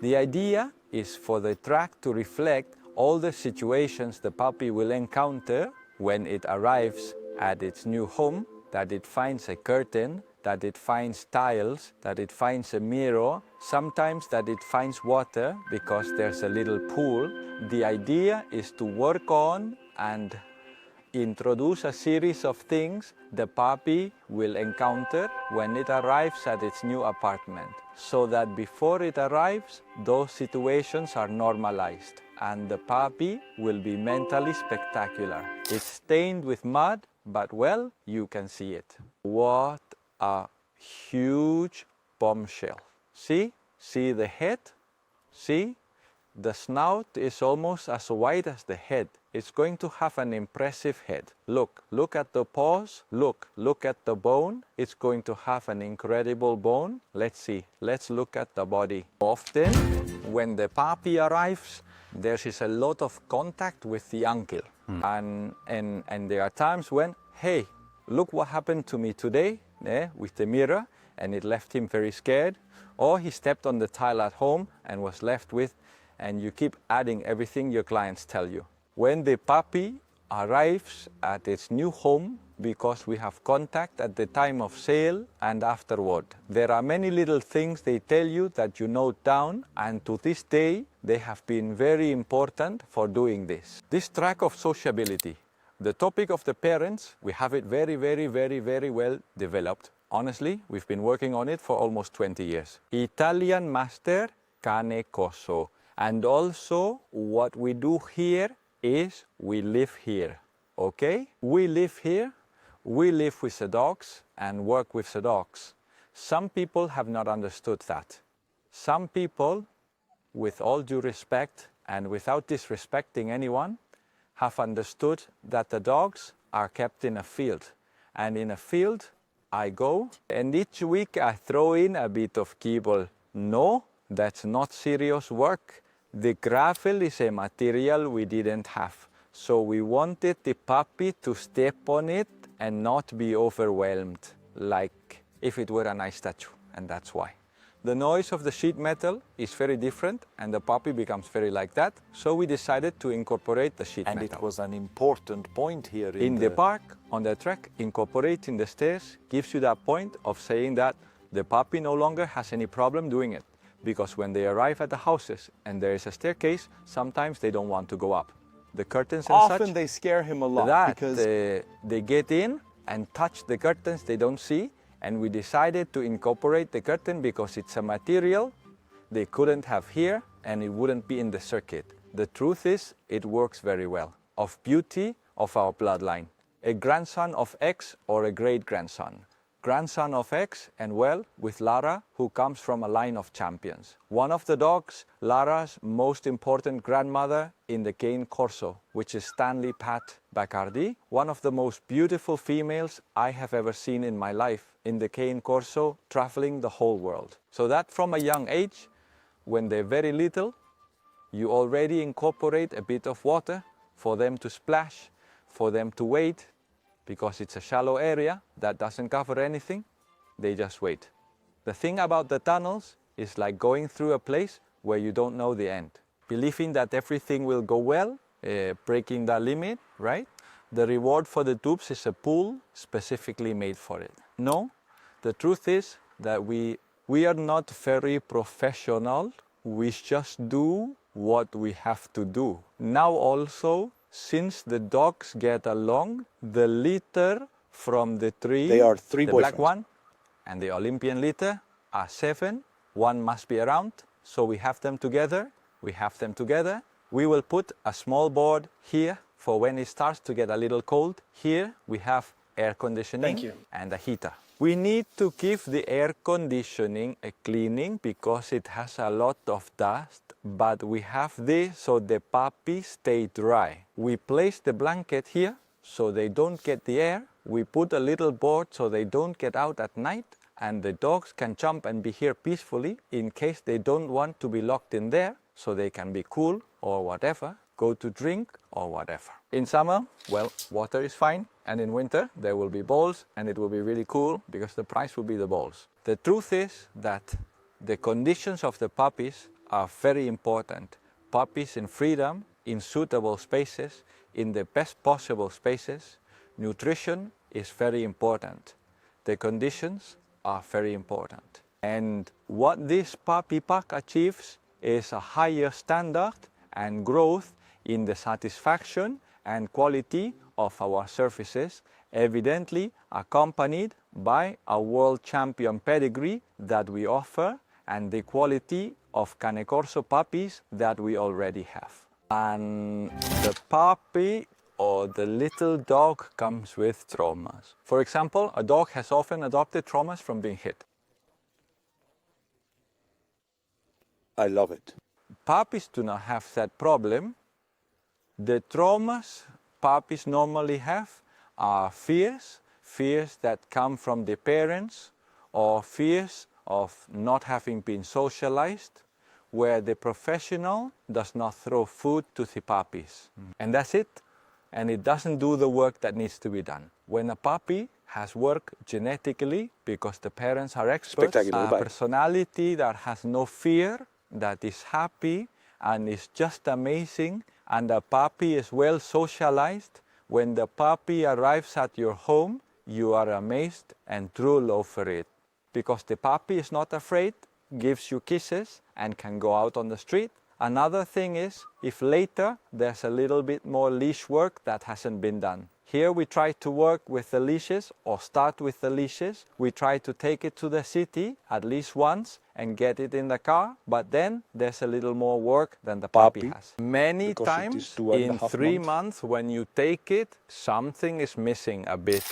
The idea is for the track to reflect all the situations the puppy will encounter when it arrives at its new home, that it finds a curtain, that it finds tiles, that it finds a mirror, sometimes that it finds water because there's a little pool. The idea is to work on and introduce a series of things the puppy will encounter when it arrives at its new apartment, so that before it arrives, those situations are normalized and the puppy will be mentally spectacular. It's stained with mud, but well, you can see it. What a huge bombshell. See? See the head? See? The snout is almost as wide as the head. It's going to have an impressive head. Look at the paws. Look at the bone. It's going to have an incredible bone. Let's see. Let's look at the body. Often, when the puppy arrives, there is a lot of contact with the uncle. And there are times when, hey, look what happened to me today with the mirror, and it left him very scared. Or he stepped on the tile at home and was left with, and you keep adding everything your clients tell you. When the puppy arrives at its new home, because we have contact at the time of sale and afterward, there are many little things they tell you that you note down, and to this day, they have been very important for doing this. This track of sociability, the topic of the parents, we have it very, very, very, very well developed. Honestly, we've been working on it for almost 20 years. Italian master cane Corso. And also, what we do here is we live here, okay? We live here, we live with the dogs and work with the dogs. Some people have not understood that. Some people, with all due respect and without disrespecting anyone, have understood that the dogs are kept in a field. And in a field, I go, and each week I throw in a bit of kibble. No, that's not serious work. The gravel is a material we didn't have, so we wanted the puppy to step on it and not be overwhelmed, like if it were a nice statue, and that's why. The noise of the sheet metal is very different, and the puppy becomes very like that, so we decided to incorporate the sheet metal. And it was an important point here in the park, on the track, incorporating the stairs gives you that point of saying that the puppy no longer has any problem doing it. Because when they arrive at the houses and there is a staircase, sometimes they don't want to go up. The curtains and often such, they scare him a lot because they get in and touch the curtains they don't see, and we decided to incorporate the curtain because it's a material they couldn't have here and it wouldn't be in the circuit. The truth is, it works very well. Of beauty of our bloodline. A grandson of X or a great-grandson. Grandson of X, and well, with Lara, who comes from a line of champions. One of the dogs, Lara's most important grandmother in the cane Corso, which is Stanley Pat Bacardi, one of the most beautiful females I have ever seen in my life in the cane Corso, traveling the whole world. So that from a young age, when they're very little, you already incorporate a bit of water for them to splash, for them to wade, because it's a shallow area that doesn't cover anything, they just wait. The thing about the tunnels is like going through a place where you don't know the end. Believing that everything will go well, breaking the limit, right? The reward for the tubes is a pool specifically made for it. No, the truth is that we are not very professional. We just do what we have to do. Now also, since the dogs get along, the litter from the tree, they are three the boyfriends. Black one and the Olympian litter are 7. One must be around, so we have them together. We will put a small board here for when it starts to get a little cold. Here we have air conditioning and a heater. We need to give the air conditioning a cleaning because it has a lot of dust, but we have this so the puppies stay dry. We place the blanket here so they don't get the air. We put a little board so they don't get out at night, and the dogs can jump and be here peacefully in case they don't want to be locked in there, so they can be cool or whatever. go to drink or whatever. In summer, well, water is fine, and in winter there will be balls, and it will be really cool because the prize will be the balls. The truth is that the conditions of the puppies are very important. Puppies in freedom, in suitable spaces, in the best possible spaces. Nutrition is very important. The conditions are very important. And what this puppy pack achieves is a higher standard and growth in the satisfaction and quality of our services, evidently accompanied by a world champion pedigree that we offer and the quality of Cane Corso puppies that we already have. And the puppy or the little dog comes with traumas. For example, a dog has often adopted traumas from being hit. I love it. Puppies do not have that problem. The traumas puppies normally have are fears that come from the parents, or fears of not having been socialized, where the professional does not throw food to the puppies. And that's it. And it doesn't do the work that needs to be done. When a puppy has worked genetically, because the parents are experts, a personality that has no fear, that is happy and is just amazing, and the puppy is well socialized, when the puppy arrives at your home, you are amazed and drool over it. Because the puppy is not afraid, gives you kisses, and can go out on the street. Another thing is, if later there's a little bit more leash work that hasn't been done. Here we try to work with the leashes, or start with the leashes. We try to take it to the city at least once and get it in the car, but then there's a little more work than the puppy has. Many times in 3 months when you take it, something is missing a bit.